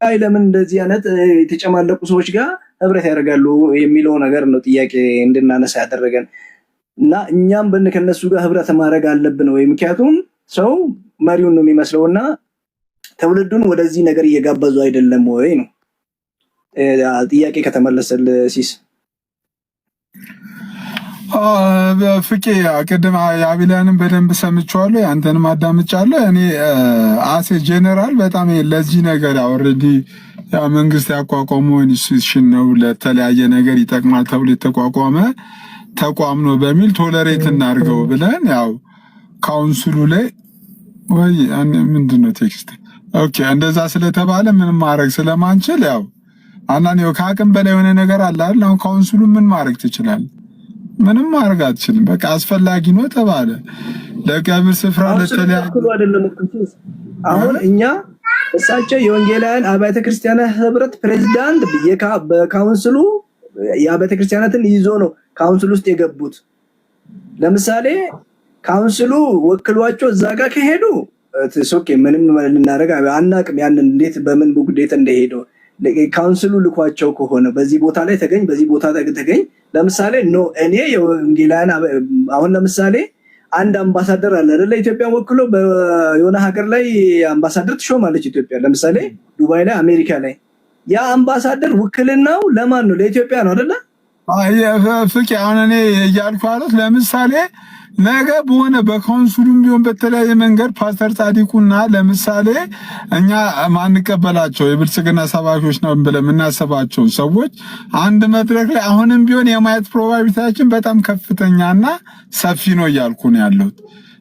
ለምን እንደዚህ አይነት የተጨማለቁ ሰዎች ጋር ህብረት ያደርጋሉ የሚለው ነገር ነው ጥያቄ እንድናነሳ ያደረገን እና እኛም ከነሱ ጋር ህብረት ማድረግ አለብን ወይ? ምክንያቱም ሰው መሪውን ነው የሚመስለውና ትውልዱን ወደዚህ ነገር እየጋበዙ አይደለም ወይ ነው ጥያቄ ከተመለሰል ሲስ ፍቄ ቅድም የአቢላንም በደንብ ሰምቼዋለሁ፣ አንተንም አዳምጫለሁ። እኔ አሴ ጄኔራል በጣም ለዚህ ነገር ኦልሬዲ ያ መንግስት ያቋቋመው ኢንስቲትዩሽን ነው፣ ለተለያየ ነገር ይጠቅማል ተብሎ የተቋቋመ ተቋም ነው በሚል ቶለሬት እናድርገው ብለን ያው ካውንስሉ ላይ ወይ ምንድነው ቴክስት ኦኬ እንደዛ ስለተባለ ምንም ማድረግ ስለማንችል ያው አንዳንዴ ከአቅም በላይ የሆነ ነገር አለ አይደል? አሁን ካውንስሉ ምን ማድረግ ትችላለህ? ምንም ማድረግ አትችልም። በቃ አስፈላጊ ነው ተባለ። ለቀብር ስፍራ ለተለያዩ አይደለም እኮ አሁን እኛ እሳቸው የወንጌላውያን አብያተ ክርስቲያናት ህብረት ፕሬዝዳንት በካውንስሉ የአብያተ ክርስቲያናትን ይዞ ነው ካውንስሉ ውስጥ የገቡት። ለምሳሌ ካውንስሉ ወክሏቸው እዛ ጋር ከሄዱ ኦኬ ምንም ልናደርግ አናቅም። ያንን እንዴት በምን ጉዳይ እንደሄደው ካውንስሉ ልኳቸው ከሆነ በዚህ ቦታ ላይ ተገኝ፣ በዚህ ቦታ ተገኝ። ለምሳሌ ኖ እኔ የወንጌላውያን አሁን ለምሳሌ አንድ አምባሳደር አለ አይደለ? ኢትዮጵያ ወክሎ በየሆነ ሀገር ላይ አምባሳደር ትሾማለች ኢትዮጵያ። ለምሳሌ ዱባይ ላይ፣ አሜሪካ ላይ ያ አምባሳደር ውክልናው ለማን ነው? ለኢትዮጵያ ነው አይደለ? ፍቄ አሁን እኔ እያልኩ አለት ለምሳሌ ነገ በሆነ በካውንስሉም ቢሆን በተለያየ መንገድ ፓስተር ጻዲቁና ለምሳሌ እኛ ማንቀበላቸው የብልጽግና ሰባኪዎች ነው ብለን የምናስባቸው ሰዎች አንድ መድረክ ላይ አሁንም ቢሆን የማየት ፕሮባቢሊቲያችን በጣም ከፍተኛና ሰፊ ነው እያልኩ ነው ያለሁት።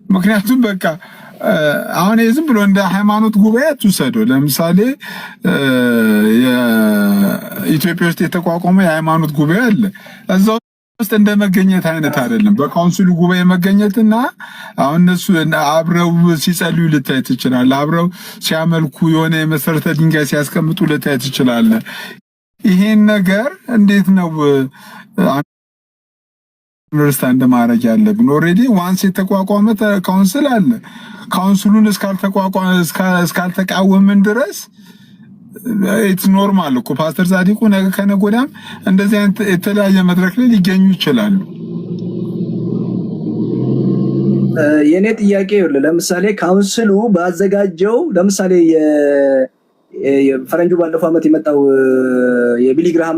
ምክንያቱም በቃ አሁን ዝም ብሎ እንደ ሃይማኖት ጉባኤ አትውሰደው። ለምሳሌ የኢትዮጵያ ውስጥ የተቋቋመ የሃይማኖት ጉባኤ አለ። እዛው ውስጥ እንደመገኘት አይነት አይደለም። በካውንስሉ ጉባኤ መገኘትና አሁን እነሱ አብረው ሲጸልዩ ልታይ ትችላለህ። አብረው ሲያመልኩ የሆነ የመሰረተ ድንጋይ ሲያስቀምጡ ልታይ ትችላለህ። ይሄን ነገር እንዴት ነው አንደርስታንድ ማድረግ ያለብን? ኦልሬዲ ዋንስ የተቋቋመ ካውንስል አለ። ካውንስሉን እስካልተቃወምን ድረስ ኢትስ ኖርማል እኮ ፓስተር ጻዲቁ ነገ ከነገ ወዲያም እንደዚህ አይነት የተለያየ መድረክ ላይ ሊገኙ ይችላሉ። የኔ ጥያቄ ለምሳሌ ካውንስሉ ባዘጋጀው ለምሳሌ የፈረንጁ ባለፈው ዓመት የመጣው የቢሊ ግርሃም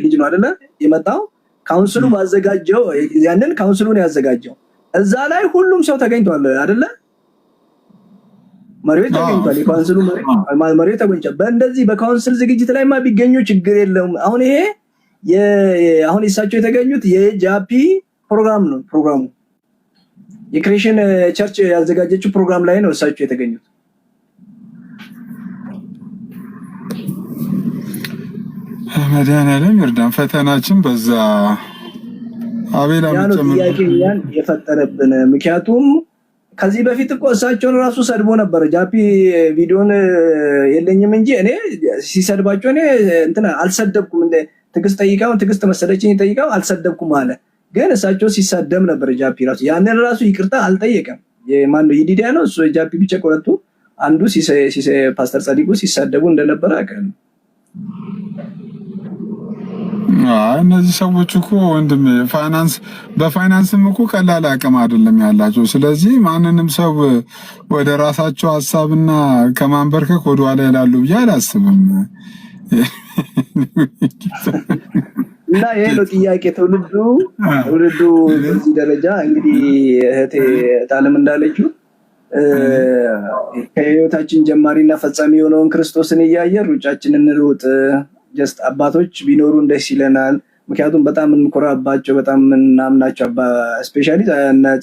ልጅ ነው አይደለ? የመጣው ካውንስሉ ባዘጋጀው ያንን ካውንስሉን ያዘጋጀው እዛ ላይ ሁሉም ሰው ተገኝቷል አይደለ? መሪው ተገኝቷል። የካውንስሉ መሪው ተገኝቷል። በእንደዚህ በካውንስል ዝግጅት ላይማ ቢገኙ ችግር የለውም። አሁን ይሄ አሁን እሳቸው የተገኙት የጃፒ ፕሮግራም ነው። ፕሮግራሙ የክሬሽን ቸርች ያዘጋጀችው ፕሮግራም ላይ ነው እሳቸው የተገኙት። መድኃኒዓለም ይርዳን። ፈተናችን በዛ አቤላ ያን የፈጠረብን ምክንያቱም ከዚህ በፊት እኮ እሳቸውን ራሱ ሰድቦ ነበር። ጃፒ ቪዲዮን የለኝም እንጂ እኔ ሲሰድባቸው እኔ እንትን አልሰደብኩም። እንደ ትግስት ጠይቃው ትግስት መሰለችኝ ጠይቃው አልሰደብኩም አለ። ግን እሳቸው ሲሳደም ነበር ጃፒ ራሱ ያንን ራሱ ይቅርታ አልጠየቀም። የማን ነው ይዲዲያ ነው እሱ ጃፒ ብቻ ቆረጡ አንዱ ፓስተር ጻዲቁ ሲሳደቡ እንደነበረ አቀል እነዚህ ሰዎች እኮ ወንድም በፋይናንስም እኮ ቀላል አቅም አይደለም ያላቸው። ስለዚህ ማንንም ሰው ወደ ራሳቸው ሀሳብና ከማንበርከክ ወደ ኋላ ይላሉ ብዬ አላስብም። እና ይሄ ነው ጥያቄ። ትውልዱ በዚህ ደረጃ እንግዲህ እህቴ ታለም እንዳለችው ከህይወታችን ጀማሪና ፈጻሚ የሆነውን ክርስቶስን እያየ ሩጫችንን እንሩጥ። ጀስት አባቶች ቢኖሩን ደስ ይለናል። ምክንያቱም በጣም እንኮራባቸው፣ በጣም እናምናቸው። ስፔሻሊ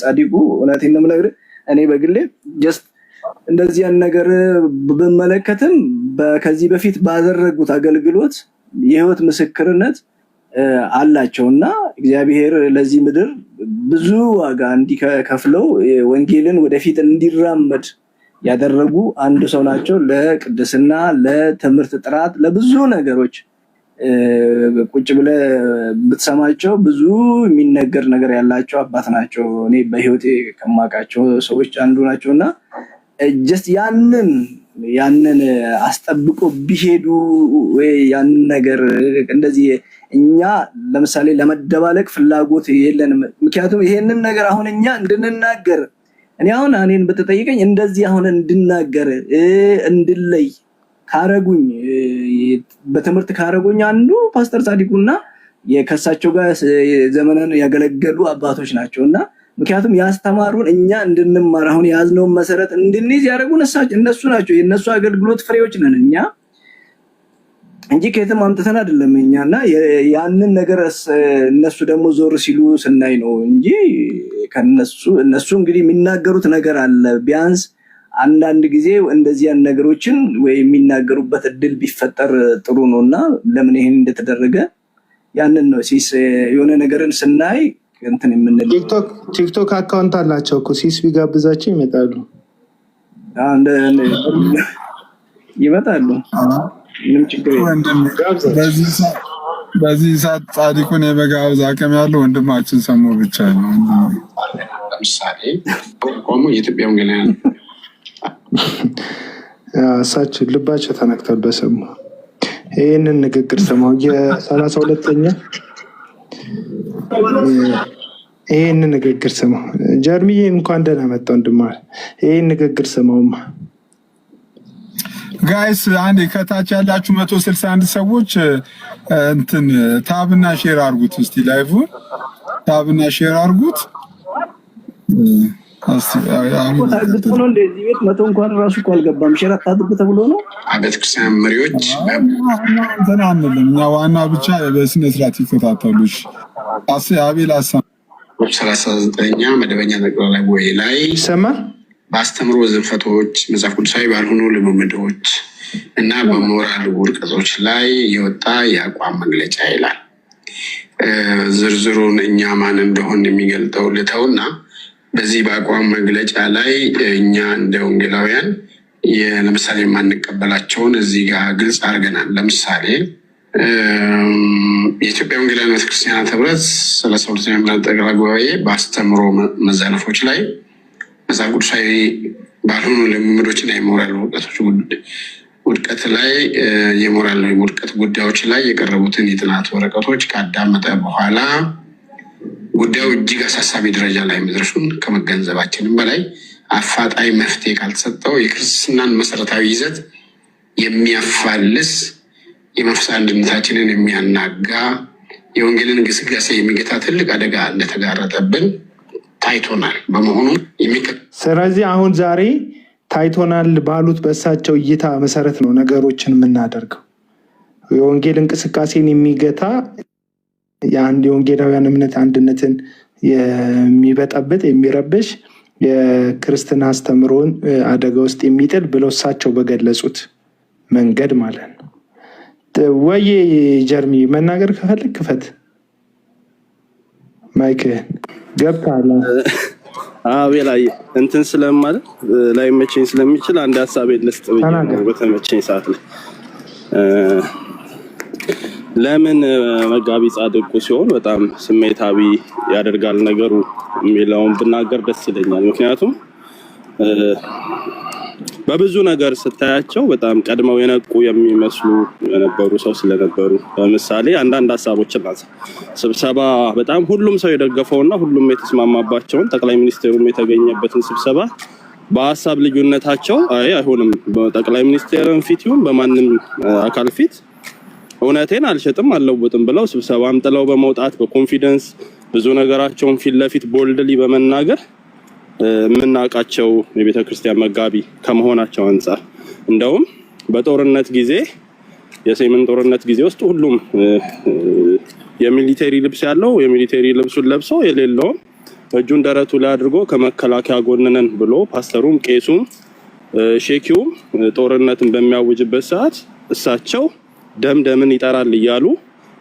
ጻዲቁ እውነቴን ነው የምነግርህ። እኔ በግሌ ጀስት እንደዚያን ነገር ብመለከትም ከዚህ በፊት ባደረጉት አገልግሎት የህይወት ምስክርነት አላቸውና እግዚአብሔር ለዚህ ምድር ብዙ ዋጋ እንዲከፍለው ወንጌልን ወደፊት እንዲራመድ ያደረጉ አንዱ ሰው ናቸው። ለቅድስና፣ ለትምህርት ጥራት፣ ለብዙ ነገሮች ቁጭ ብለህ ብትሰማቸው ብዙ የሚነገር ነገር ያላቸው አባት ናቸው። እኔ በህይወቴ ከማውቃቸው ሰዎች አንዱ ናቸውና ጀስት ያንን ያንን አስጠብቆ ቢሄዱ ወይ ያንን ነገር እንደዚህ እኛ ለምሳሌ ለመደባለቅ ፍላጎት የለንም። ምክንያቱም ይሄንን ነገር አሁን እኛ እንድንናገር እኔን በተጠይቀኝ እንደዚህ አሁን እንድናገር እንድለይ ካረጉኝ በትምህርት ካረጉኝ አንዱ ፓስተር ጻድቁና የከሳቸው ጋር ዘመናን ያገለገሉ አባቶች ናቸውና ምክንያቱም ያስተማሩን እኛ እንድንማር አሁን ያዝነው መሰረት እንድንይዝ ያደረጉን እነሱ ናቸው። የነሱ አገልግሎት ፍሬዎች ነን እኛ እንጂ ከየትም አምጥተን አይደለም እኛና ያንን ነገር እነሱ ደግሞ ዞር ሲሉ ስናይ ነው እንጂ እነሱ እንግዲህ የሚናገሩት ነገር አለ። ቢያንስ አንዳንድ ጊዜ እንደዚህ ያን ነገሮችን ወይ የሚናገሩበት እድል ቢፈጠር ጥሩ ነውና ለምን ይሄን እንደተደረገ ያንን ነው ሲስ የሆነ ነገርን ስናይ እንትን የምንል ቲክቶክ አካውንት አላቸው እኮ ሲስ ቢጋብዛቸው ይመጣሉ። ምንም ችግር የለም። በዚህ ሰዓት ጻድቁን የመጋበዝ አቅም ያለው ወንድማችን ሰሙ ብቻ ነው። ለምሳሌ ቆሞ የኢትዮጵያ ወንጌላውያን እሳቸው ልባቸው ተነክቷል በሰሙ ይህንን ንግግር ስማው። የ32ኛ ይህንን ንግግር ስማው። ጀርሚዬ እንኳን ደህና መጣ ወንድማ። ይህን ንግግር ስማውማ ጋይስ። አንዴ ከታች ያላችሁ 161 ሰዎች እንትን ታብና ሼር አድርጉት እስቲ። ላይቭን ታብና ሼር አድርጉት። ታግጦ ነው እንደዚህ ቤት መቶ እንኳን ራሱ እኮ አልገባም። ሼር አታድርጉ ተብሎ ነው። ቤተክርስቲያን መሪዎች እንትን አንልም እኛ ዋና ብቻ በስነ ስርዓት ይከታተሉሽ። አቤል 39ኛ መደበኛ ጠቅላላ ጉባኤ ላይ ይሰማል። በአስተምሮ ዝንፈቶች፣ መጽሐፍ ቅዱሳዊ ባልሆኑ ልምምዶች እና በሞራል ውድቀቶች ላይ የወጣ የአቋም መግለጫ ይላል። ዝርዝሩን እኛ ማን እንደሆን የሚገልጠው ልተውና በዚህ በአቋም መግለጫ ላይ እኛ እንደ ወንጌላውያን ለምሳሌ የማንቀበላቸውን እዚህ ጋር ግልጽ አድርገናል። ለምሳሌ የኢትዮጵያ ወንጌላውያን ቤተክርስቲያናት ህብረት 32ኛ ጠቅላላ ጉባኤ በአስተምሮ መዛነፎች ላይ መጽሐፍ ቅዱሳዊ ባልሆኑ ልምምዶችና የሞራል ውድቀት ላይ የሞራል ውድቀት ጉዳዮች ላይ የቀረቡትን የጥናት ወረቀቶች ካዳመጠ በኋላ ጉዳዩ እጅግ አሳሳቢ ደረጃ ላይ መድረሱን ከመገንዘባችንም በላይ አፋጣኝ መፍትሄ ካልተሰጠው የክርስትናን መሰረታዊ ይዘት የሚያፋልስ የመንፈሳዊ አንድነታችንን የሚያናጋ የወንጌልን ግስጋሴ የሚገታ ትልቅ አደጋ እንደተጋረጠብን ታይቶናል። በመሆኑ ስለዚህ አሁን ዛሬ ታይቶናል ባሉት በእሳቸው እይታ መሰረት ነው ነገሮችን የምናደርገው። የወንጌል እንቅስቃሴን የሚገታ የአንድ የወንጌላውያን እምነት አንድነትን የሚበጠብጥ የሚረብሽ የክርስትና አስተምሮን አደጋ ውስጥ የሚጥል ብለው እሳቸው በገለጹት መንገድ ማለት ነው። ወይ ጀርሚ መናገር ከፈልግ ክፈት ማይክህን ገብታላ። አቤላይ እንትን ስለማለት ላይ መቼኝ ስለሚችል አንድ ሀሳብ ልስጥ በተመቸኝ ሰዓት ላይ ለምን መጋቢ ጻድቁ ሲሆን በጣም ስሜታዊ ያደርጋል ነገሩ የሚለውን ብናገር ደስ ይለኛል። ምክንያቱም በብዙ ነገር ስታያቸው በጣም ቀድመው የነቁ የሚመስሉ የነበሩ ሰው ስለነበሩ፣ ለምሳሌ አንዳንድ ሀሳቦችን ናት ስብሰባ በጣም ሁሉም ሰው የደገፈውና ሁሉም የተስማማባቸውን ጠቅላይ ሚኒስቴሩም የተገኘበትን ስብሰባ በሀሳብ ልዩነታቸው አይሆንም በጠቅላይ ሚኒስቴርን ፊት ይሁን በማንም አካል ፊት እውነቴን አልሸጥም አልለውጥም ብለው ስብሰባም ጥለው በመውጣት በኮንፊደንስ ብዙ ነገራቸውን ፊት ለፊት ቦልድሊ በመናገር የምናውቃቸው የቤተክርስቲያን መጋቢ ከመሆናቸው አንፃር እንደውም በጦርነት ጊዜ የሰሜን ጦርነት ጊዜ ውስጥ ሁሉም የሚሊተሪ ልብስ ያለው የሚሊተሪ ልብሱን ለብሶ የሌለውም እጁን ደረቱ ላይ አድርጎ ከመከላከያ ጎንነን ብሎ ፓስተሩም ቄሱም ሼኪውም ጦርነትን በሚያውጅበት ሰዓት እሳቸው ደምን ይጠራል እያሉ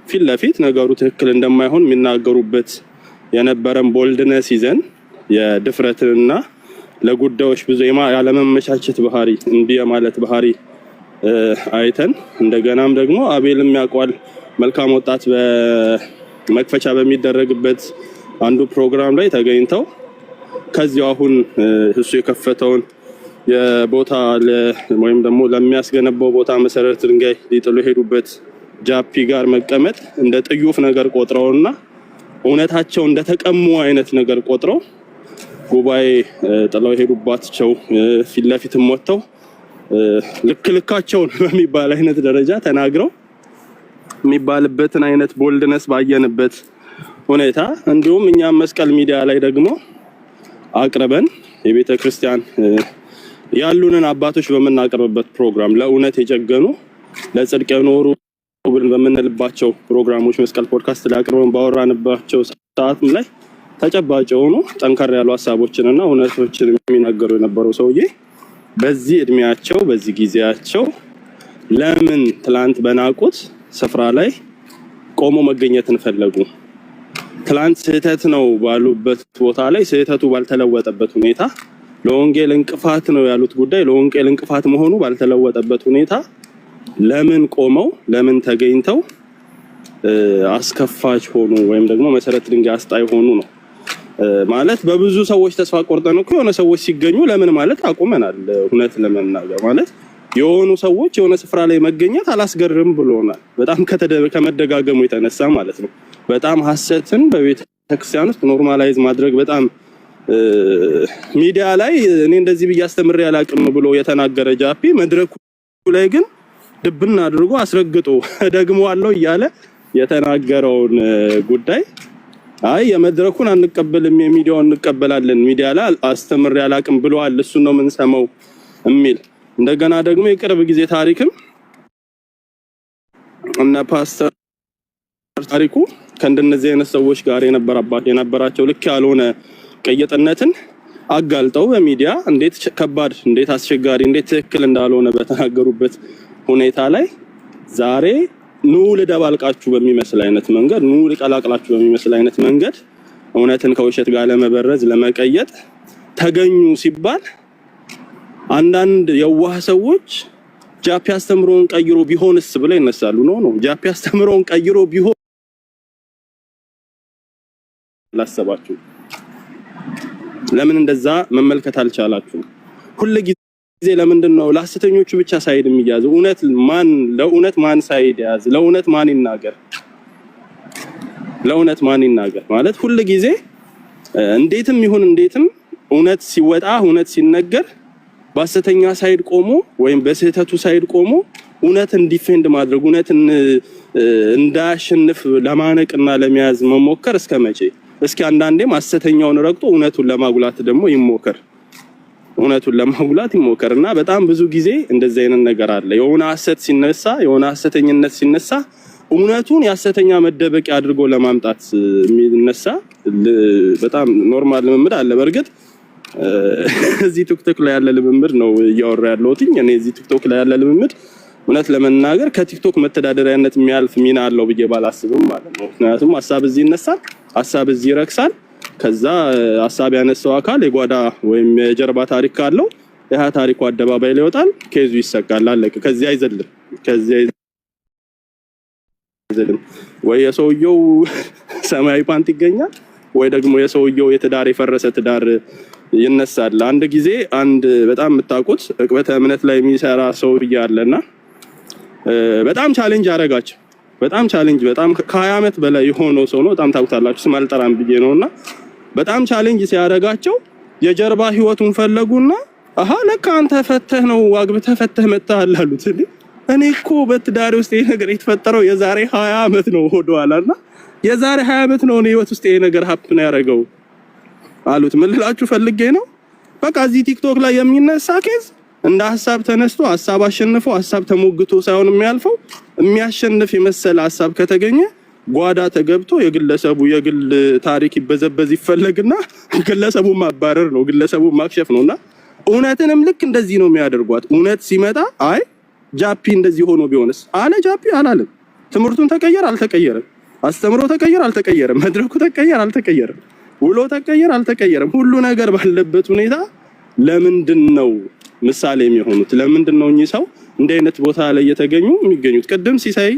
ፊት ለፊት ነገሩ ትክክል እንደማይሆን የሚናገሩበት የነበረን ቦልድነስ ይዘን የድፍረትና ለጉዳዮች ብዙ ያለመመቻቸት ባህሪ እንዲህ ማለት ባህሪ አይተን እንደገናም ደግሞ አቤልም ያቋል መልካም ወጣት በመክፈቻ በሚደረግበት አንዱ ፕሮግራም ላይ ተገኝተው ከዚያው አሁን እሱ የከፈተውን የቦታ ወይም ደግሞ ለሚያስገነባው ቦታ መሰረት ድንጋይ ሊጥሉ ሄዱበት ጃፒ ጋር መቀመጥ እንደ ጥዩፍ ነገር ቆጥረውና እውነታቸው እንደተቀሙ አይነት ነገር ቆጥረው ጉባኤ ጥለው ሄዱባቸው ፊት ለፊትም ወጥተው ልክልካቸውን በሚባል አይነት ደረጃ ተናግረው የሚባልበትን አይነት ቦልድነስ ባየንበት ሁኔታ እንዲሁም እኛም መስቀል ሚዲያ ላይ ደግሞ አቅርበን የቤተ ክርስቲያን ያሉንን አባቶች በመናቀርብበት ፕሮግራም ለእውነት የጨገኑ ለጽድቅ የኖሩ በመነልባቸው ፕሮግራሞች መስቀል ፖድካስት ላይ አቅርበን ባወራንባቸው ሰዓትም ላይ ተጨባጭ ሆኖ ጠንከር ያሉ ሐሳቦችንና እውነቶችን የሚናገሩ የነበረው ሰውዬ በዚህ እድሜያቸው በዚህ ጊዜያቸው ለምን ትላንት በናቁት ስፍራ ላይ ቆሞ መገኘትን ፈለጉ? ትላንት ስህተት ነው ባሉበት ቦታ ላይ ስህተቱ ባልተለወጠበት ሁኔታ ለወንጌል እንቅፋት ነው ያሉት ጉዳይ ለወንጌል እንቅፋት መሆኑ ባልተለወጠበት ሁኔታ ለምን ቆመው ለምን ተገኝተው አስከፋች ሆኑ ወይም ደግሞ መሰረት ድንጋይ አስጣይ ሆኑ ነው ማለት። በብዙ ሰዎች ተስፋ ቆርጠን እኮ የሆነ ሰዎች ሲገኙ ለምን ማለት አቁመናል። እውነት ለመናገር ማለት የሆኑ ሰዎች የሆነ ስፍራ ላይ መገኘት አላስገርም ብሎናል። በጣም ከመደጋገሙ የተነሳ ማለት ነው። በጣም ሐሰትን በቤተክርስቲያን ውስጥ ኖርማላይዝ ማድረግ በጣም ሚዲያ ላይ እኔ እንደዚህ ብያስተምር ያላቅም ብሎ የተናገረ ጃፒ መድረኩ ላይ ግን ድብና አድርጎ አስረግጦ ደግሞ አለው እያለ የተናገረውን ጉዳይ አይ የመድረኩን አንቀበልም የሚዲያውን እንቀበላለን ሚዲያ ላይ አስተምር ያላቅም ብለዋል እሱ ነው ምን ሰማው የሚል እንደገና ደግሞ የቅርብ ጊዜ ታሪክም እና ፓስተር ታሪኩ ከእንደነዚህ አይነት ሰዎች ጋር የነበራቸው ልክ ያልሆነ ቅይጥነትን አጋልጠው በሚዲያ እንዴት ከባድ እንዴት አስቸጋሪ እንዴት ትክክል እንዳልሆነ በተናገሩበት ሁኔታ ላይ ዛሬ ኑ ልደባልቃችሁ በሚመስል አይነት መንገድ ኑ ልቀላቅላችሁ በሚመስል አይነት መንገድ እውነትን ከውሸት ጋር ለመበረዝ ለመቀየጥ ተገኙ ሲባል አንዳንድ የዋህ ሰዎች ጃፒ አስተምሮን ቀይሮ ቢሆንስ ብለው ይነሳሉ። ነው ጃፒ አስተምሮን ቀይሮ ቢሆን ላሰባችሁ ለምን እንደዛ መመልከት አልቻላችሁ? ሁሉ ጊዜ ለምንድን ነው ለሐሰተኞቹ ብቻ ሳይድ የሚያዙ? ለእውነት ማን ሳይድ ያዝ? ለእውነት ማን ይናገር? ለእውነት ማን ይናገር ማለት ሁሉ ጊዜ እንዴትም ይሁን እንዴትም እውነት ሲወጣ እውነት ሲነገር በሐሰተኛ ሳይድ ቆሞ ወይም በስህተቱ ሳይድ ቆሞ እውነትን ዲፌንድ ማድረግ እውነትን እንዳያሸንፍ ለማነቅና ለመያዝ መሞከር እስከመቼ? እስኪ አንዳንዴም ሐሰተኛውን ረግጦ እውነቱን ለማጉላት ደግሞ ይሞከር። እውነቱን ለማጉላት ይሞከርና በጣም ብዙ ጊዜ እንደዚህ አይነት ነገር አለ። የሆነ ሐሰት ሲነሳ የሆነ ሐሰተኝነት ሲነሳ እውነቱን የሐሰተኛ መደበቂያ አድርጎ ለማምጣት የሚነሳ በጣም ኖርማል ልምምድ አለ። በርግጥ እዚህ ቲክቶክ ላይ ያለ ልምምድ ነው እያወራ ያለሁት። እኔ እዚህ ቲክቶክ ላይ ያለ ልምምድ እውነት ለመናገር ከቲክቶክ መተዳደሪያነት የሚያልፍ ሚና አለው ብዬ ባላስብም ማለት ነው። ምክንያቱም ሐሳብ እዚህ ይነሳል፣ ሐሳብ እዚህ ይረክሳል። ከዛ ሐሳብ ያነሳው አካል የጓዳ ወይም የጀርባ ታሪክ ካለው ያ ታሪኩ አደባባይ ላይ ይወጣል፣ ኬዙ ይሰቃል፣ አለቀ። ከዚህ አይዘልም። ወይ የሰውየው ሰማያዊ ፓንት ይገኛል ወይ ደግሞ የሰውየው የትዳር የፈረሰ ትዳር ይነሳል። አንድ ጊዜ አንድ በጣም የምታውቁት ዕቅበተ እምነት ላይ የሚሰራ ሰው ይያለና በጣም ቻሌንጅ አረጋቸው። በጣም ከ20 ዓመት በላይ የሆነው ሰው ነው። በጣም ታውቁታላችሁ፣ ስም አልጠራም ብዬ ነውና በጣም ቻሌንጅ ሲያረጋቸው የጀርባ ህይወቱን ፈለጉና አሃ ለካ አንተ ፈተህ ነው አግብተህ ፈተህ መጣሃል አሉት። እኔ እኮ በትዳሬ ውስጥ ይሄ ነገር የተፈጠረው የዛሬ 20 ዓመት ነው ሆዷላና የዛሬ 20 ዓመት ነው ህይወት ውስጥ ይሄ ነገር ሀፕን ያደረገው አሉት። ምን ልላችሁ ፈልጌ ነው በቃ እዚህ ቲክቶክ ላይ የሚነሳ ኬዝ እንደ ሐሳብ ተነስቶ ሐሳብ አሸንፎ ሐሳብ ተሞግቶ ሳይሆን የሚያልፈው የሚያሸንፍ የመሰለ ሐሳብ ከተገኘ ጓዳ ተገብቶ የግለሰቡ የግል ታሪክ ይበዘበዝ ይፈለግና ግለሰቡን ማባረር ነው፣ ግለሰቡን ማክሸፍ ነውና እውነትንም ልክ እንደዚህ ነው የሚያደርጓት። እውነት ሲመጣ አይ ጃፒ እንደዚህ ሆኖ ቢሆንስ አለ ጃፒ አላለም። ትምህርቱን ተቀየረ አልተቀየረም፣ አስተምሮ ተቀየረ አልተቀየረም፣ መድረኩ ተቀየረ አልተቀየረም፣ ውሎ ተቀየረ አልተቀየረም። ሁሉ ነገር ባለበት ሁኔታ ለምንድን ነው ምሳሌ የሚሆኑት? ለምንድን ነው እኚህ ሰው እንዲህ አይነት ቦታ ላይ እየተገኙ የሚገኙት? ቅድም ሲሳይ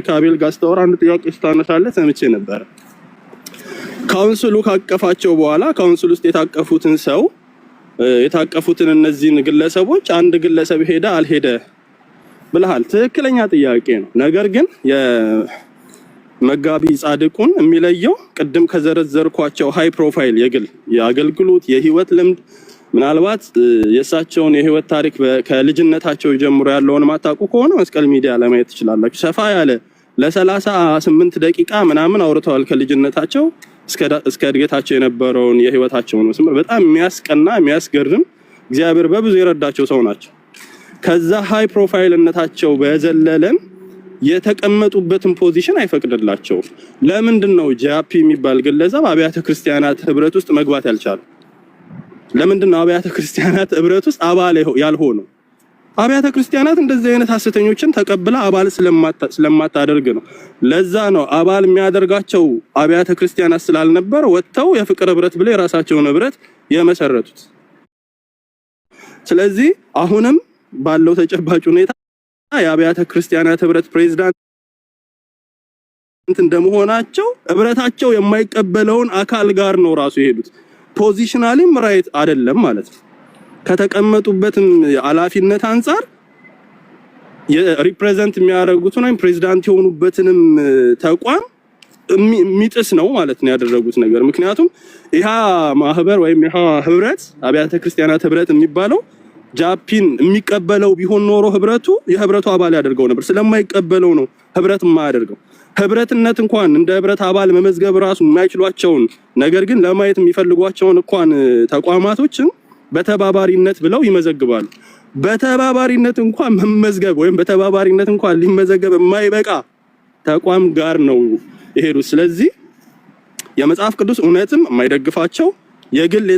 ከአቤል ጋር ስታወራ አንድ ጥያቄ ስታነሳለህ ሰምቼ ነበር። ካውንስሉ ካቀፋቸው በኋላ ካውንስል ውስጥ የታቀፉትን ሰው የታቀፉትን እነዚህን ግለሰቦች አንድ ግለሰብ ሄደ አልሄደ ብለሃል። ትክክለኛ ጥያቄ ነው። ነገር ግን የመጋቢ ጻድቁን የሚለየው ቅድም ከዘረዘርኳቸው ሃይ ፕሮፋይል የግል የአገልግሎት የህይወት ልምድ ምናልባት የእሳቸውን የህይወት ታሪክ ከልጅነታቸው ጀምሮ ያለውን ማታውቁ ከሆነ መስቀል ሚዲያ ላይ ማየት ትችላላችሁ። ሰፋ ያለ ለ38 ደቂቃ ምናምን አውርተዋል። ከልጅነታቸው እስከ እድገታቸው የነበረውን የህይወታቸውን መስመር በጣም የሚያስቀና የሚያስገርም እግዚአብሔር በብዙ የረዳቸው ሰው ናቸው። ከዛ ሃይ ፕሮፋይልነታቸው በዘለለን የተቀመጡበትን ፖዚሽን አይፈቅድላቸውም። ለምንድነው ጃፒ የሚባል ግለሰብ አብያተ ክርስቲያናት ህብረት ውስጥ መግባት ያልቻለው? ለምንድነው አብያተ ክርስቲያናት ህብረት ውስጥ አባል ያልሆነው? አብያተ ክርስቲያናት እንደዚህ አይነት ሐሰተኞችን ተቀብላ አባል ስለማታደርግ ነው። ለዛ ነው አባል የሚያደርጋቸው አብያተ ክርስቲያናት ስላልነበር ወጥተው የፍቅር ህብረት ብለው የራሳቸውን ህብረት የመሰረቱት። ስለዚህ አሁንም ባለው ተጨባጭ ሁኔታ የአብያተ ክርስቲያናት ህብረት ፕሬዝዳንት እንደመሆናቸው ህብረታቸው የማይቀበለውን አካል ጋር ነው ራሱ የሄዱት። ፖዚሽናሊም ራይት አይደለም ማለት ነው። ከተቀመጡበትም ኃላፊነት አንፃር የሪፕሬዘንት የሚያደርጉት ነው ፕሬዝዳንት የሆኑበትንም ተቋም የሚጥስ ነው ማለት ነው ያደረጉት ነገር። ምክንያቱም ይሄ ማህበር ወይም ይሄ ህብረት አብያተ ክርስቲያናት ህብረት የሚባለው ጃፒን የሚቀበለው ቢሆን ኖሮ ህብረቱ የህብረቱ አባል ያደርገው ነበር። ስለማይቀበለው ነው ህብረት የማያደርገው። ህብረትነት እንኳን እንደ ህብረት አባል መመዝገብ ራሱ የማይችሏቸውን ነገር ግን ለማየት የሚፈልጓቸውን እንኳን ተቋማቶችን በተባባሪነት ብለው ይመዘግባሉ። በተባባሪነት እንኳን መመዝገብ ወይም በተባባሪነት እንኳን ሊመዘገብ የማይበቃ ተቋም ጋር ነው የሄዱት። ስለዚህ የመጽሐፍ ቅዱስ እውነትም የማይደግፋቸው የግል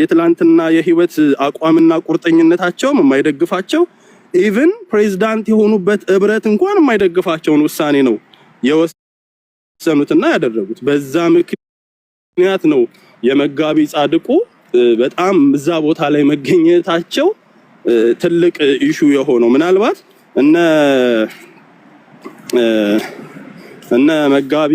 የትላንትና የህይወት አቋምና ቁርጠኝነታቸውም የማይደግፋቸው ኢቭን ፕሬዝዳንት የሆኑበት ህብረት እንኳን የማይደግፋቸውን ውሳኔ ነው የወሰኑትና ያደረጉት። በዛ ምክንያት ነው የመጋቢ ጻድቁ በጣም እዛ ቦታ ላይ መገኘታቸው ትልቅ ኢሹ የሆነው። ምናልባት እነ መጋቢ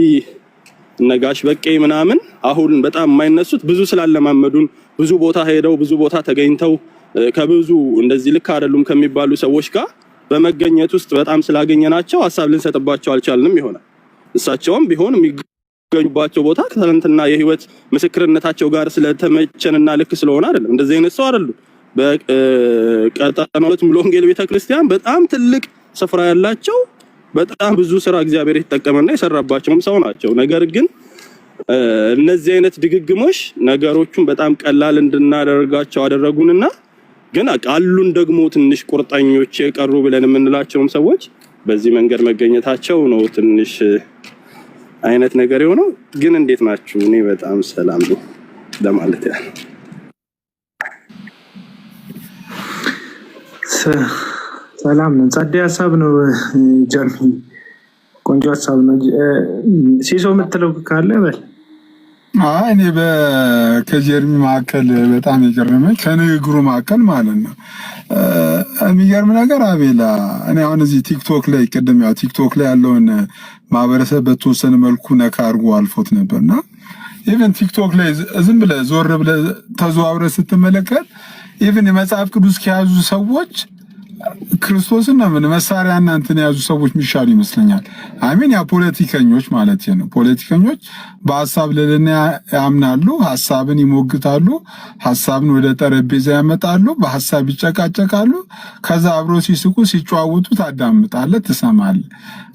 ነጋሽ በቄ ምናምን አሁን በጣም የማይነሱት ብዙ ስላለማመዱን ብዙ ቦታ ሄደው ብዙ ቦታ ተገኝተው ከብዙ እንደዚህ ልክ አይደሉም ከሚባሉ ሰዎች ጋር በመገኘት ውስጥ በጣም ስላገኘናቸው ሐሳብ ልንሰጥባቸው አልቻልንም ይሆናል። እሳቸውም ቢሆን የሚገኙባቸው ቦታ ከትላንትና የህይወት ምስክርነታቸው ጋር ስለተመቸንና ልክ ስለሆነ አይደለም። እንደዚህ አይነት ሰው አይደሉም። በቀጣናው ሙሉ ወንጌል ቤተክርስቲያን በጣም ትልቅ ስፍራ ያላቸው በጣም ብዙ ስራ እግዚአብሔር የተጠቀመና የሰራባቸውም ሰው ናቸው። ነገር ግን እነዚህ አይነት ድግግሞሽ ነገሮቹን በጣም ቀላል እንድናደርጋቸው አደረጉንና ግን አቃሉን ደግሞ ትንሽ ቁርጠኞች የቀሩ ብለን የምንላቸውም ሰዎች በዚህ መንገድ መገኘታቸው ነው ትንሽ አይነት ነገር የሆነው። ግን እንዴት ናችሁ? እኔ በጣም ሰላም ነው ለማለት ያህል። ሰላም ነው። ጸዴ ሀሳብ ነው ጀርሚ፣ ቆንጆ ሀሳብ ነው። ሲሶ የምትለው ካለ በል። እኔ ከጀርሚ መካከል በጣም የገረመኝ ከንግግሩ መካከል ማለት ነው የሚገርም ነገር አቤላ፣ እኔ አሁን እዚህ ቲክቶክ ላይ ቅድም ያው ቲክቶክ ላይ ያለውን ማህበረሰብ በተወሰነ መልኩ ነካ አድርጎ አልፎት ነበርና ኢቭን ቲክቶክ ላይ ዝም ብለህ ዞር ብለህ ተዘዋውረህ ስትመለከት ኢቭን የመጽሐፍ ቅዱስ ከያዙ ሰዎች ክርስቶስና ምን መሳሪያ እናንተን የያዙ ሰዎች የሚሻሉ ይመስለኛል። አሜን። ያ ፖለቲከኞች ማለት ነው። ፖለቲከኞች በሐሳብ ልዕልና ያምናሉ፣ ሐሳብን ይሞግታሉ፣ ሐሳብን ወደ ጠረጴዛ ያመጣሉ፣ በሐሳብ ይጨቃጨቃሉ። ከዛ አብሮ ሲስቁ ሲጨዋወቱ ታዳምጣለህ፣ ትሰማለህ።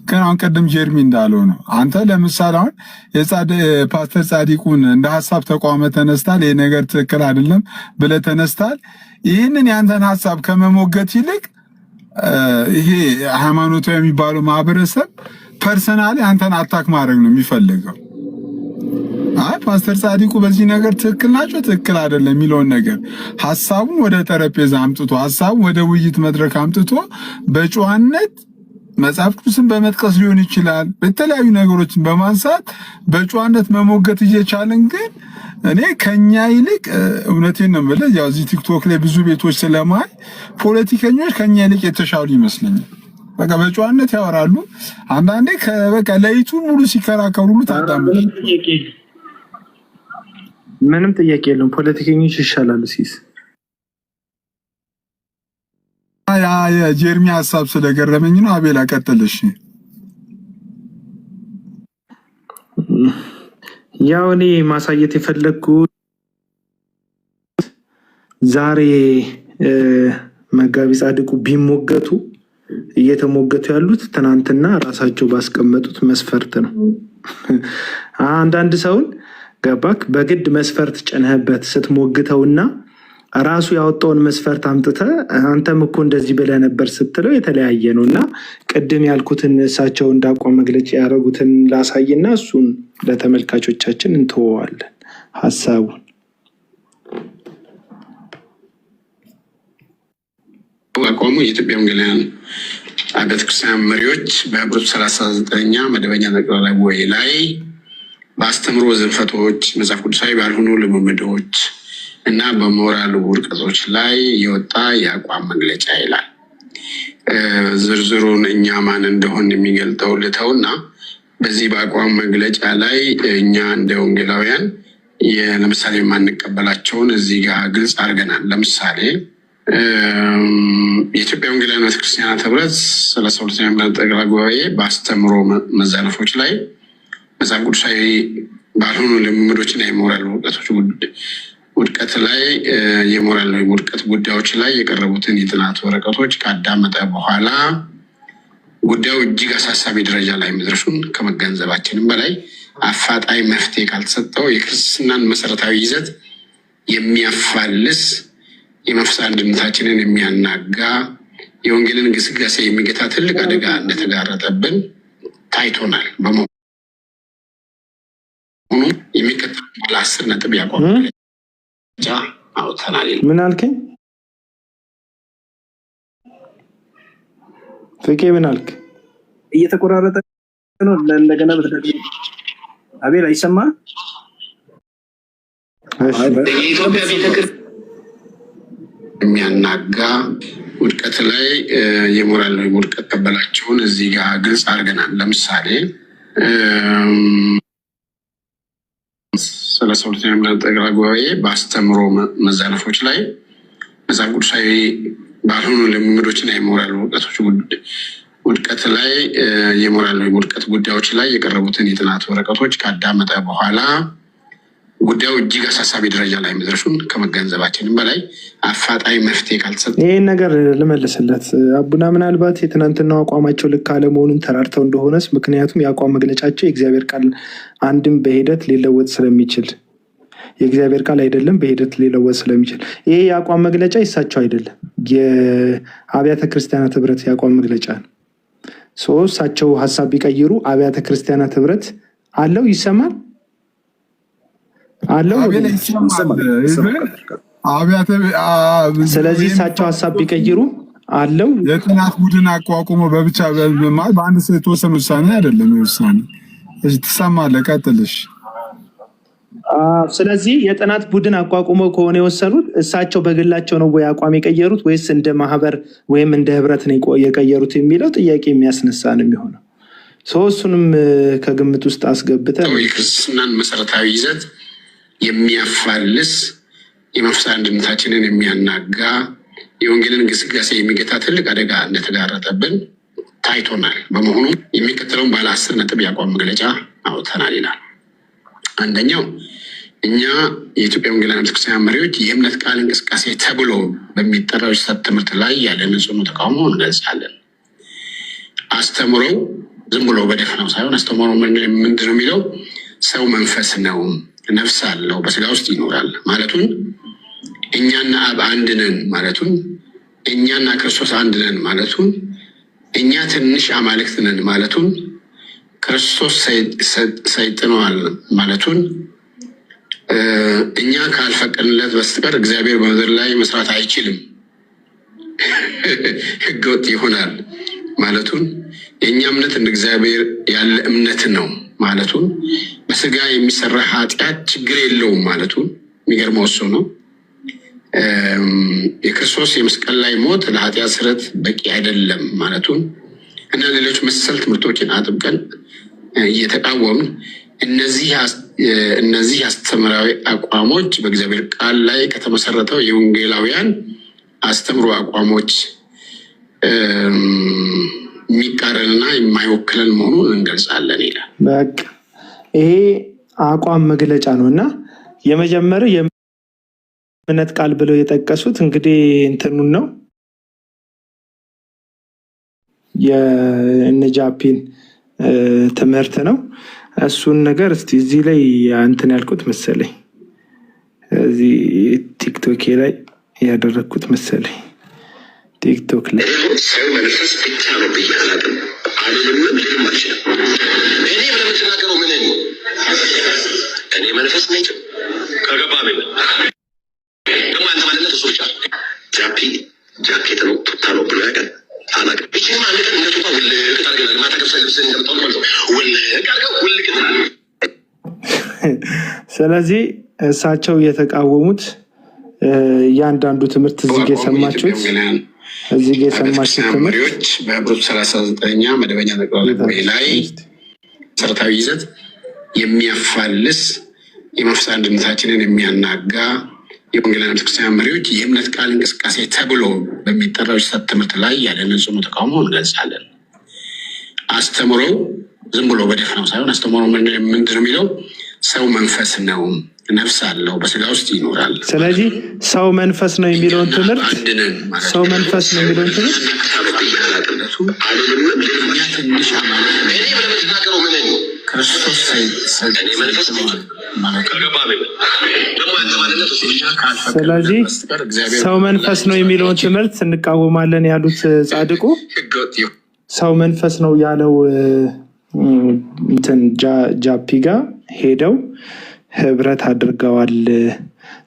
ግን አሁን ቀደም ጀርሚ እንዳለው ነው። አንተ ለምሳሌ አሁን ፓስተር ጻዲቁን እንደ ሐሳብ ተቋመ ተነስታል፣ ይሄ ነገር ትክክል አይደለም ብለህ ተነስታል። ይህንን ያንተን ሐሳብ ከመሞገት ይልቅ ይሄ ሃይማኖታዊ የሚባለው ማህበረሰብ ፐርሰናሊ አንተን አታክ ማድረግ ነው የሚፈልገው። ፓስተር ጻዲቁ በዚህ ነገር ትክክል ናቸው፣ ትክክል አይደለም የሚለውን ነገር ሐሳቡን ወደ ጠረጴዛ አምጥቶ ሐሳቡን ወደ ውይይት መድረክ አምጥቶ በጨዋነት መጽሐፍ ቅዱስን በመጥቀስ ሊሆን ይችላል፣ በተለያዩ ነገሮችን በማንሳት በጨዋነት መሞገት እየቻለን ግን እኔ ከኛ ይልቅ እውነቴን ነው የምልህ፣ ያው እዚህ ቲክቶክ ላይ ብዙ ቤቶች ስለማይ ፖለቲከኞች ከኛ ይልቅ የተሻሉ ይመስለኛል። በቃ በጨዋነት ያወራሉ። አንዳንዴ በቃ ለይቱ ሙሉ ሲከራከሩ ሁሉ ታዳምጣለህ። ምንም ጥያቄ የለውም። ፖለቲከኞች ይሻላሉ ሲስ ያ የጀርሚ ሐሳብ ስለገረመኝ ነው። አቤል አቀጥልሽ። ያው እኔ ማሳየት የፈለግኩት ዛሬ መጋቢ ጻድቁ ቢሞገቱ እየተሞገቱ ያሉት ትናንትና ራሳቸው ባስቀመጡት መስፈርት ነው። አንዳንድ ሰውን ገባክ በግድ መስፈርት ጭነህበት ስትሞግተውና ራሱ ያወጣውን መስፈርት አምጥተህ አንተም እኮ እንደዚህ ብለህ ነበር ስትለው የተለያየ ነው እና ቅድም ያልኩትን እሳቸው እንዳቋም መግለጫ ያደረጉትን ላሳይና እሱን ለተመልካቾቻችን እንተወዋለን ሀሳቡን። አቋሙ የኢትዮጵያ ወንጌላውያን አብያተ ክርስቲያን መሪዎች በህብረቱ 39ኛ መደበኛ ጠቅላላ ጉባኤ ላይ በአስተምሮ ዝንፈቶች፣ መጽሐፍ ቅዱሳዊ ባልሆኑ ልምምዶች እና በሞራል ውድቀቶች ላይ የወጣ የአቋም መግለጫ ይላል። ዝርዝሩን እኛ ማን እንደሆን የሚገልጠው ልተውና በዚህ በአቋም መግለጫ ላይ እኛ እንደ ወንጌላውያን ለምሳሌ የማንቀበላቸውን እዚህ ጋር ግልጽ አድርገናል። ለምሳሌ የኢትዮጵያ ወንጌላውያን ቤተክርስቲያናት ህብረት 32ኛ ጠቅላላ ጉባኤ በአስተምሮ መዛነፎች ላይ መጽሐፍ ቅዱሳዊ ባልሆኑ ልምምዶችና የሞራል ውድቀት ላይ የሞራል ውድቀት ጉዳዮች ላይ የቀረቡትን የጥናት ወረቀቶች ካዳመጠ በኋላ ጉዳዩ እጅግ አሳሳቢ ደረጃ ላይ መድረሱን ከመገንዘባችንም በላይ አፋጣኝ መፍትሄ ካልተሰጠው የክርስትናን መሰረታዊ ይዘት የሚያፋልስ የመንፈሳዊ አንድነታችንን የሚያናጋ የወንጌልን ግስጋሴ የሚገታ ትልቅ አደጋ እንደተጋረጠብን ታይቶናል። በመሆኑ የሚከተለው ባለ 10 ነጥብ ያቋም መግለጫ አውጥተናል። ምን አልከኝ? ፍቄ ምን አልክ? እየተቆራረጠ ነው። እንደገና በተደጋጋሚ አቤል አይሰማ? የኢትዮጵያ ቤተክርስቲያን የሚያናጋ ውድቀት ላይ የሞራል ውድቀት ቀበላቸውን እዚህ ጋር ግልጽ አድርገናል። ለምሳሌ 32ኛ ጠቅላላ ጉባኤ በአስተምሮ መዛነፎች ላይ መጽሐፍ ቅዱሳዊ ባልሆኑ ልምምዶችና የሞራል ውድቀት ላይ የሞራል ውድቀት ጉዳዮች ላይ የቀረቡትን የጥናት ወረቀቶች ካዳመጠ በኋላ ጉዳዩ እጅግ አሳሳቢ ደረጃ ላይ መድረሱን ከመገንዘባችንም በላይ አፋጣኝ መፍትሄ ካልተሰጠ ይህን ነገር ልመልስለት አቡና ምናልባት የትናንትናው አቋማቸው ልክ አለመሆኑን ተራድተው እንደሆነስ፣ ምክንያቱም የአቋም መግለጫቸው የእግዚአብሔር ቃል አንድም በሂደት ሊለወጥ ስለሚችል የእግዚአብሔር ቃል አይደለም በሂደት ሊለወጥ ስለሚችል ይሄ የአቋም መግለጫ ይሳቸው አይደለም የአብያተ ክርስቲያናት ህብረት የአቋም መግለጫ ነው። እሳቸው ሀሳብ ቢቀይሩ አብያተ ክርስቲያናት ህብረት አለው ይሰማል አለው። ስለዚህ እሳቸው ሀሳብ ቢቀይሩ አለው የጥናት ቡድን አቋቁሞ በብቻ በአንድ ሰው የተወሰነ ውሳኔ አይደለም ውሳኔ ትሰማለህ። ቀጥልሽ። ስለዚህ የጥናት ቡድን አቋቁመው ከሆነ የወሰኑት እሳቸው በግላቸው ነው ወይ አቋም የቀየሩት ወይስ እንደ ማህበር ወይም እንደ ህብረት ነው የቀየሩት የሚለው ጥያቄ የሚያስነሳ ነው የሚሆነው። እሱንም ከግምት ውስጥ አስገብተን የክርስትናን መሰረታዊ ይዘት የሚያፋልስ የመንፈሳዊ አንድነታችንን የሚያናጋ የወንጌልን ግስጋሴ የሚገታ ትልቅ አደጋ እንደተጋረጠብን ታይቶናል። በመሆኑ የሚከተለውን ባለ 10 ነጥብ ያቋም መግለጫ አውጥተናል ይላል። አንደኛው እኛ የኢትዮጵያ ወንጌላውያን ቤተክርስቲያን መሪዎች የእምነት ቃል እንቅስቃሴ ተብሎ በሚጠራው የስህተት ትምህርት ላይ ያለን ጽኑ ተቃውሞ እንገልጻለን። አስተምሮው ዝም ብሎ በደፈናው ሳይሆን አስተምሮው ምንድን ነው የሚለው ሰው መንፈስ ነው፣ ነፍስ አለው፣ በስጋ ውስጥ ይኖራል ማለቱን፣ እኛና አብ አንድ ነን ማለቱን፣ እኛና ክርስቶስ አንድ ነን ማለቱን፣ እኛ ትንሽ አማልክት ነን ማለቱን፣ ክርስቶስ ሰይጥነዋል ማለቱን፣ እኛ ካልፈቀድንለት በስተቀር እግዚአብሔር በምድር ላይ መስራት አይችልም ህገወጥ ይሆናል ማለቱን፣ የእኛ እምነት እንደ እግዚአብሔር ያለ እምነት ነው ማለቱን፣ በስጋ የሚሰራ ኃጢአት ችግር የለውም ማለቱን፣ የሚገርመው እሱ ነው። የክርስቶስ የመስቀል ላይ ሞት ለኃጢአት ስርየት በቂ አይደለም ማለቱን እና ሌሎች መሰል ትምህርቶችን አጥብቀን እየተቃወምን እነዚህ አስተምራዊ አቋሞች በእግዚአብሔር ቃል ላይ ከተመሰረተው የወንጌላውያን አስተምሮ አቋሞች የሚቃረንና የማይወክለን መሆኑን እንገልጻለን ይላል። በቃ ይሄ አቋም መግለጫ ነው እና የመጀመሪያው የእምነት ቃል ብለው የጠቀሱት እንግዲህ እንትኑን ነው የነጃፒን ትምህርት ነው። እሱን ነገር እስቲ እዚህ ላይ እንትን ያልኩት መሰለኝ፣ እዚህ ቲክቶክ ላይ ያደረግኩት መሰለኝ። ቲክቶክ ላይ ሰው መንፈስ ብቻ ነው ብዬ አላውቅም አልልምም ልልም አልችልም። እኔ ብለህ የምትናገረው ምን ነው? እኔ መንፈስ ነኝ ከገባ ደግሞ አንተ ማንነት እሱ ብቻ ጃኬት ነው ቱታ ነው ብሎ ያውቃል አላውቅም። እቺን ማለት እንደ ቱታ ውልቅ ታርገህ ማታቀብ ሰልብስን እንደምታውቅ ማለት ነው። ውልቅ አድርገው ውልቅ ትላለህ። ስለዚህ እሳቸው የተቃወሙት እያንዳንዱ ትምህርት እዚህ ጋ የሰማችሁት መሪዎች በህብረቱ 39ኛ መደበኛ ጉባኤ ላይ መሰረታዊ ይዘት የሚያፋልስ የመንፈስ አንድነታችንን የሚያናጋ የወንጌላውያን ቤተክርስቲያን መሪዎች የእምነት ቃል እንቅስቃሴ ተብሎ በሚጠራው የስህተት ትምህርት ላይ ያለንን ጽኑ ተቃውሞ እንገልጻለን። አስተምሮው ዝም ብሎ በደፈናው ሳይሆን አስተምሮው ምንድን ነው የሚለው? ሰው መንፈስ ነው፣ ነፍስ አለው፣ በስጋ ውስጥ ይኖራል። ስለዚህ ሰው መንፈስ ነው የሚለውን ትምህርት ሰው መንፈስ ነው የሚለውን ትምህርት ስለዚህ ሰው መንፈስ ነው የሚለውን ትምህርት እንቃወማለን ያሉት ጻድቁ ሰው መንፈስ ነው ያለው እንትን ጃፒ ጋር ሄደው ህብረት አድርገዋል።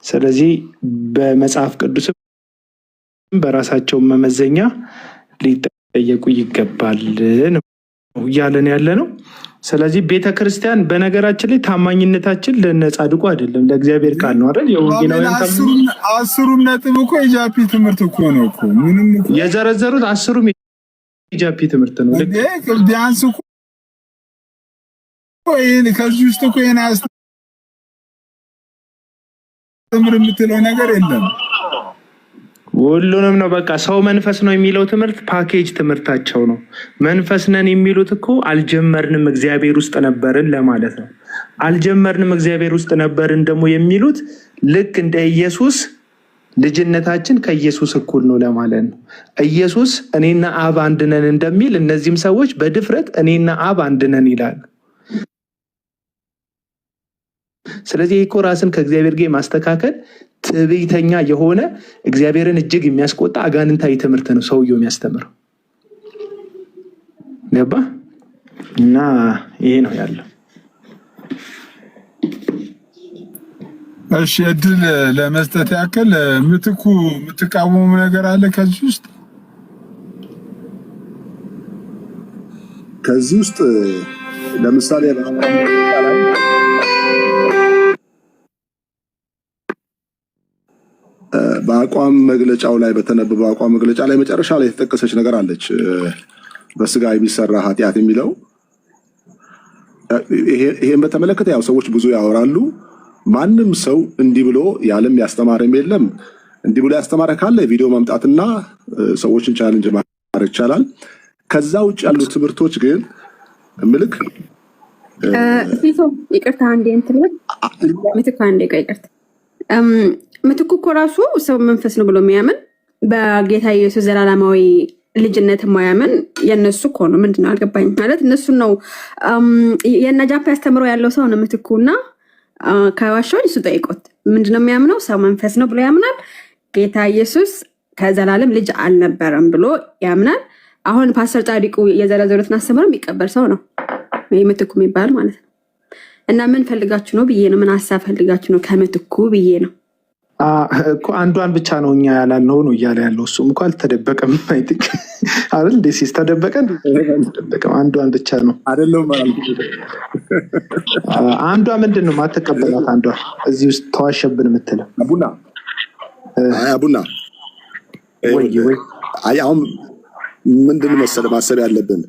ስለዚህ በመጽሐፍ ቅዱስም በራሳቸው መመዘኛ ሊጠየቁ ይገባል ነው እያለን ያለ ነው። ስለዚህ ቤተክርስቲያን በነገራችን ላይ ታማኝነታችን ለነጻድቁ አይደለም ለእግዚአብሔር ቃል ነው አይደል? አስሩም ነጥብ እኮ የጃፒ ትምህርት እኮ ነው እኮ ምንም እኮ የዘረዘሩት አስሩም የጃፒ ትምህርት ነው። ቢያንስ እኮ ከዚህ ውስጥ እኮ ይሄን አስተምር የምትለው ነገር የለም። ሁሉንም ነው በቃ ሰው መንፈስ ነው የሚለው ትምህርት ፓኬጅ ትምህርታቸው ነው። መንፈስ ነን የሚሉት እኮ አልጀመርንም እግዚአብሔር ውስጥ ነበርን ለማለት ነው። አልጀመርንም እግዚአብሔር ውስጥ ነበርን ደግሞ የሚሉት ልክ እንደ ኢየሱስ ልጅነታችን ከኢየሱስ እኩል ነው ለማለት ነው። ኢየሱስ እኔና አብ አንድ ነን እንደሚል እነዚህም ሰዎች በድፍረት እኔና አብ አንድ ነን ይላሉ። ስለዚህ እኮ ራስን ከእግዚአብሔር ጋር ማስተካከል ትዕቢተኛ የሆነ እግዚአብሔርን እጅግ የሚያስቆጣ አጋንንታዊ ትምህርት ነው ሰውየው የሚያስተምረው። ገባ? እና ይሄ ነው ያለው። እሺ እድል ለመስጠት ያክል ምትኩ የምትቃወሙ ነገር አለ ከዚህ ውስጥ ለምሳሌ በአቋም መግለጫው ላይ በተነበበው አቋም መግለጫ ላይ መጨረሻ ላይ የተጠቀሰች ነገር አለች። በስጋ የሚሰራ ኃጢአት የሚለው ይሄን በተመለከተ ያው ሰዎች ብዙ ያወራሉ። ማንም ሰው እንዲህ ብሎ ያለም ያስተማረም የለም። እንዲህ ብሎ ያስተማረ ካለ ቪዲዮ ማምጣትና ሰዎችን ቻሌንጅ ማድረግ ይቻላል። ከዛ ውጭ ያሉ ትምህርቶች ግን ምልክ ይቅርታ አንዴ እንትን ምትኩ አንዴ ይቅርታ ምትኩ እኮ ራሱ ሰው መንፈስ ነው ብሎ የሚያምን በጌታ ኢየሱስ ዘላለማዊ ልጅነት የማያምን የነሱ እኮ ነው። ምንድነው አልገባኝ ማለት እነሱን ነው የነጃፓ ያስተምሮ ያለው ሰው ነው ምትኩና ከዋሻው እሱ ጠይቆት ምንድነው የሚያምነው? ሰው መንፈስ ነው ብሎ ያምናል። ጌታ ኢየሱስ ከዘላለም ልጅ አልነበረም ብሎ ያምናል። አሁን ፓስተር ጻድቁ የዘረዘሩትን አስተምሮ የሚቀበል ሰው ነው ምትኩ የሚባል ማለት ነው። እና ምን ፈልጋችሁ ነው ብዬ ነው ምን ሀሳብ ፈልጋችሁ ነው ከምትኩ ብዬ ነው እኮ አንዷን ብቻ ነው እኛ ያላልነው ነው እያለ ያለው። እሱም እኮ አልተደበቀም አይጥቅ አይደል? ደስ ተደበቀ ተደበቀም አንዷን ብቻ ነው አይደለም። አንዷ ምንድን ነው ማተቀበላት? አንዷ እዚህ ውስጥ ተዋሸብን የምትለው አቡና አሁን ምንድን መሰለህ ማሰብ ያለብን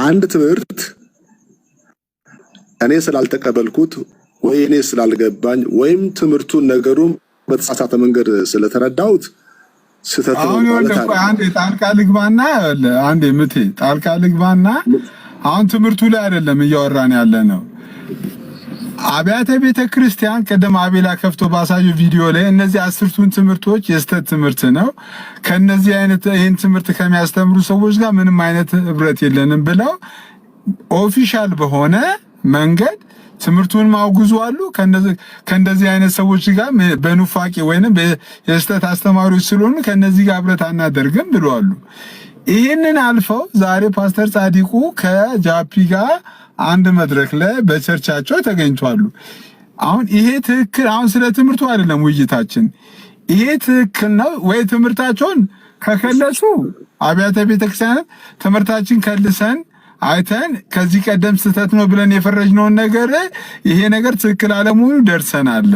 አንድ ትምህርት እኔ ስላልተቀበልኩት ወይ እኔ ስላልገባኝ ወይም ትምህርቱን ነገሩን በተሳሳተ መንገድ ስለተረዳሁት ስህተት ነው አሁን ማለት ይኸውልህ አንዴ ጣልቃ ልግባና አንዴ ምቴ ጣልቃ ልግባና አሁን ትምህርቱ ላይ አይደለም እያወራን ያለ ነው። አብያተ ቤተ ክርስቲያን ቀደም አቤላ ከፍቶ ባሳየው ቪዲዮ ላይ እነዚህ 10ቱን ትምህርቶች የስተት ትምህርት ነው፣ ከነዚህ አይነት ይሄን ትምህርት ከሚያስተምሩ ሰዎች ጋር ምንም አይነት ህብረት የለንም ብለው ኦፊሻል በሆነ መንገድ ትምህርቱን ማውግዙ አሉ። ከነዚህ አይነት ሰዎች ጋር በኑፋቄ ወይንም የስተት አስተማሪዎች ስለሆኑ ከነዚህ ጋር ህብረት አናደርግም ብለዋል። ይህንን አልፈው ዛሬ ፓስተር ጻዲቁ ከጃፒ ጋር አንድ መድረክ ላይ በቸርቻቸው ተገኝቷሉ። አሁን ይሄ ትክክል፣ አሁን ስለ ትምህርቱ አይደለም ውይይታችን። ይሄ ትክክል ነው ወይ? ትምህርታቸውን ከከለሱ አብያተ ቤተክርስቲያን ትምህርታችን ከልሰን አይተን ከዚህ ቀደም ስህተት ነው ብለን የፈረጅነውን ነገር ይሄ ነገር ትክክል አለመሆኑ ደርሰናል፣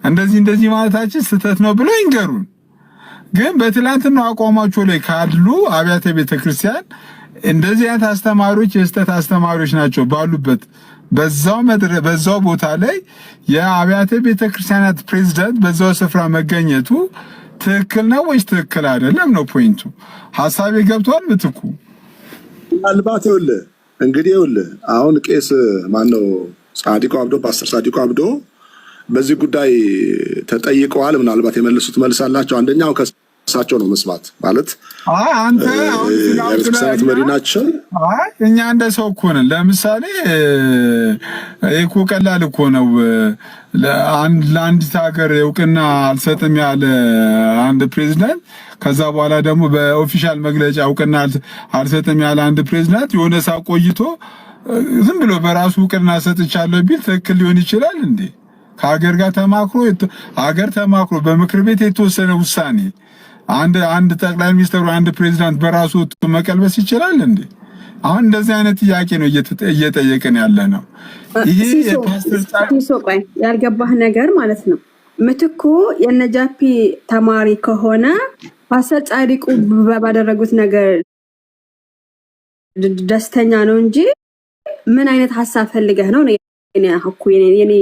እንደዚህ ማለታችን ስህተት ነው ብለው ይንገሩን። ግን በትላንትና አቋማቸው ላይ ካሉ አብያተ ቤተክርስቲያን እንደዚህ አይነት አስተማሪዎች የስተት አስተማሪዎች ናቸው ባሉበት በዛው ቦታ ላይ የአብያተ ቤተክርስቲያናት ፕሬዝዳንት በዛው ስፍራ መገኘቱ ትክክል ነው ወይስ ትክክል አይደለም ነው ፖይንቱ። ሐሳቤ ገብቷል ምትኩ? ምናልባት ይኸውልህ አሁን ቄስ ማነው ጻዲቁ አብዶ ፓስተር ጻዲቁ አብዶ በዚህ ጉዳይ ተጠይቀዋል። ምናልባት የመለሱት መልስ አላቸው። አንደኛው ከእሳቸው ነው መስማት ማለት አንተ የቤተክርስቲያናት መሪ ናቸው። እኛ እንደ ሰው እኮ ነን። ለምሳሌ እኮ ቀላል እኮ ነው ለአንዲት ሀገር እውቅና አልሰጥም ያለ አንድ ፕሬዝዳንት ከዛ በኋላ ደግሞ በኦፊሻል መግለጫ እውቅና አልሰጥም ያለ አንድ ፕሬዝዳንት የሆነ ሰዓት ቆይቶ ዝም ብሎ በራሱ እውቅና ሰጥቻለሁ ቢል ትክክል ሊሆን ይችላል እንዴ? ከሀገር ጋር ተማክሮ በምክር ቤት የተወሰነ ውሳኔ አንድ ጠቅላይ ሚኒስትሩ አንድ ፕሬዝዳንት በራሱ መቀልበስ ይችላል እንዴ? አሁን እንደዚህ አይነት ጥያቄ ነው እየጠየቅን ያለ ነው። ይሄ የፓስተር ቆይ ያልገባህ ነገር ማለት ነው ምትኩ የነጃፒ ተማሪ ከሆነ ፓስተር ጻዲቁ ባደረጉት ነገር ደስተኛ ነው እንጂ ምን አይነት ሐሳብ ፈልገህ ነው የኔ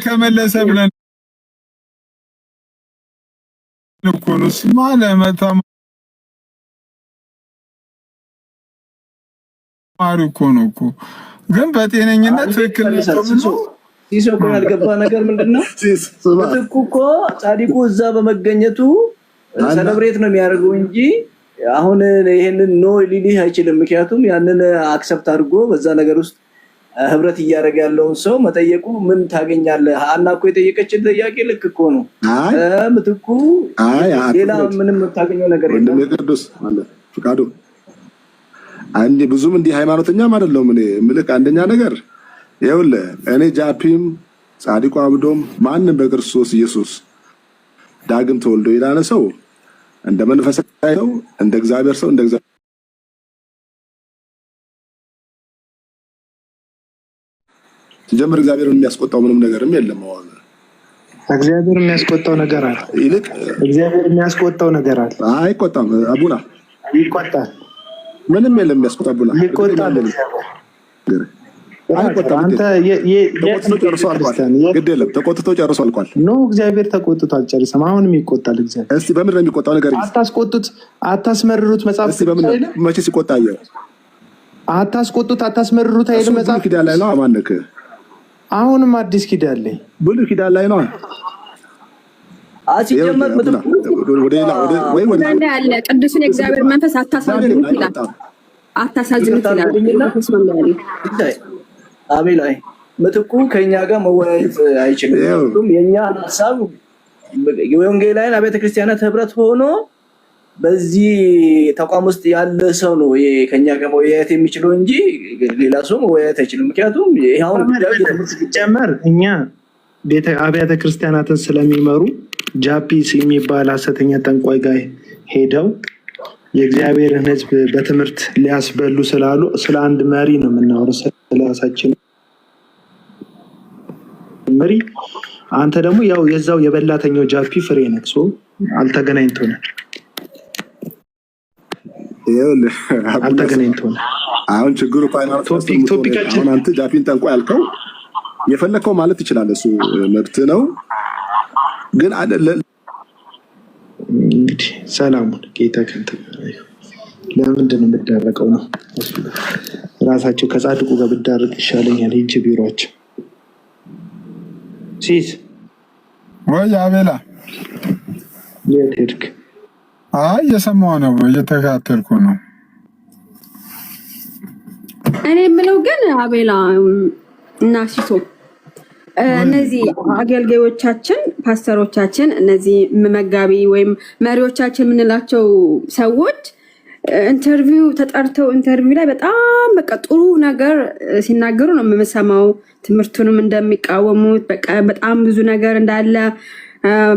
ከመለሰ ብለን እኮ ነው ተማሪ እኮ ነው እኮ ግን በጤነኝነት ትክክል ነው። ሲሶ እኮ ያልገባ ነገር ምንድነው? ምትኩ እኮ ጻዲቁ እዛ በመገኘቱ ሰለብሬት ነው የሚያደርገው እንጂ አሁን ይሄንን ኖ ሊሊህ አይችልም። ምክንያቱም ያንን አክሰፕት አድርጎ በዛ ነገር ውስጥ ህብረት እያደረገ ያለውን ሰው መጠየቁ ምን ታገኛለህ? አና እኮ የጠየቀችን ጥያቄ ልክ እኮ ነው። ምትኩ ሌላ ምንም የምታገኘው ነገር የለም። ቅዱስ ማለት ፍቃዱ አንዴ ብዙም እንዲህ ሃይማኖተኛም አይደለም። እኔ ምልክ አንደኛ ነገር ይኸውልህ እኔ ጃፒም ጻዲቁ አብዶም ማንም በክርስቶስ ኢየሱስ ዳግም ተወልዶ ይላል ሰው እንደ መንፈሳዊ ሰው እንደ እግዚአብሔር ሰው እንደ እግዚአብሔር ጀምር እግዚአብሔርን የሚያስቆጣው ምንም ነገርም የለም። አሁን እግዚአብሔር የሚያስቆጣው ነገር አለ። ይልቅ እግዚአብሔር የሚያስቆጣው ነገር አለ። አይቆጣም። አቡና ይቆጣል። ምንም የለም የሚያስቆጣ አቡና ይቆጣል። አንተ ግድ የለም ተቆጥቶ ጨርሶ አልቋል። ኖ እግዚአብሔር ተቆጥቶ አልጨረሰም። አሁንም ይቆጣል እግዚአብሔር። እስቲ በምን ነው የሚቆጣው ነገር? አታስቆጡት፣ አታስመርሩት መጽሐፍ እስቲ በምን መቼ ሲቆጣ አየህ? አታስቆጡት፣ አታስመርሩት አይደል መጽሐፍ ኪዳን ላይ ነው አማነክ። አሁንም አዲስ ኪዳን ላይ ብሉይ ኪዳን ላይ ነው ሲጀመር ወደ ያለ ቅዱስን የእግዚአብሔር መንፈስ አታሳዝኑት ይላል። አታሳዝኑት ይላል። አቤላይ ምትኩ ከኛ ጋር መወያየት አይችልም። የኛ ሐሳብ የወንጌላውያን አብያተ ክርስቲያናት ህብረት ሆኖ በዚህ ተቋም ውስጥ ያለ ሰው ነው ከኛ ጋር መወያየት የሚችለው እንጂ ሌላ ሰው መወያየት አይችልም። ምክንያቱም ይሄውን ጀመር እኛ አብያተ ክርስቲያናትን ስለሚመሩ ጃፒስ የሚባል ሐሰተኛ ጠንቋይ ጋር ሄደው የእግዚአብሔርን ሕዝብ በትምህርት ሊያስበሉ ስላሉ ስለ አንድ መሪ ነው የምናወራው፣ ስለራሳችን መሪ። አንተ ደግሞ ያው የዛው የበላተኛው ጃፒ ፍሬ ነህ። ሶ አልተገናኝቶናል። አሁን ችግሩ ፋይናንስ ቶፒካችን አሁን አንተ ጃፒን ጠንቆ ያልከው የፈለከው ማለት ይችላል፣ እሱ መብት ነው። ግን እንግዲህ ሰላሙን ጌታ ከንተ ለምንድን ነው የምትዳረቀው? ነው ራሳቸው ከጻድቁ ጋር ብዳረቅ ይሻለኛል። ሂጅ ቢሮአቸው ሲስ ወይ አቤላ የት ሄድክ? አይ እየሰማሁ ነው፣ እየተከታተልኩ ነው። እኔ የምለው ግን አቤላ እና ሲሶ እነዚህ አገልጋዮቻችን፣ ፓስተሮቻችን፣ እነዚህ መጋቢ ወይም መሪዎቻችን የምንላቸው ሰዎች ኢንተርቪው ተጠርተው ኢንተርቪው ላይ በጣም በቃ ጥሩ ነገር ሲናገሩ ነው የምሰማው። ትምህርቱንም እንደሚቃወሙት በቃ በጣም ብዙ ነገር እንዳለ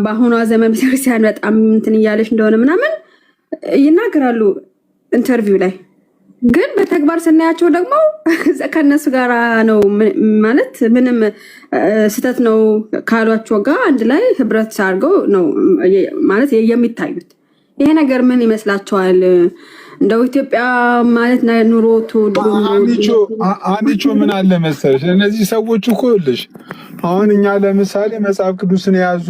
በአሁኗ ዘመን ቤተክርስቲያን በጣም እንትን እያለች እንደሆነ ምናምን ይናገራሉ ኢንተርቪው ላይ። ግን በተግባር ስናያቸው ደግሞ ከነሱ ጋር ነው ማለት ምንም ስህተት ነው ካሏቸው ጋር አንድ ላይ ህብረት አድርገው ነው ማለት የሚታዩት። ይሄ ነገር ምን ይመስላችኋል? እንደው ኢትዮጵያ ማለት ኑሮ ተወድሮ አንቺ ምን አለ መሰለሽ እነዚህ ሰዎች እኮ ልሽ አሁን እኛ ለምሳሌ መጽሐፍ ቅዱስን የያዙ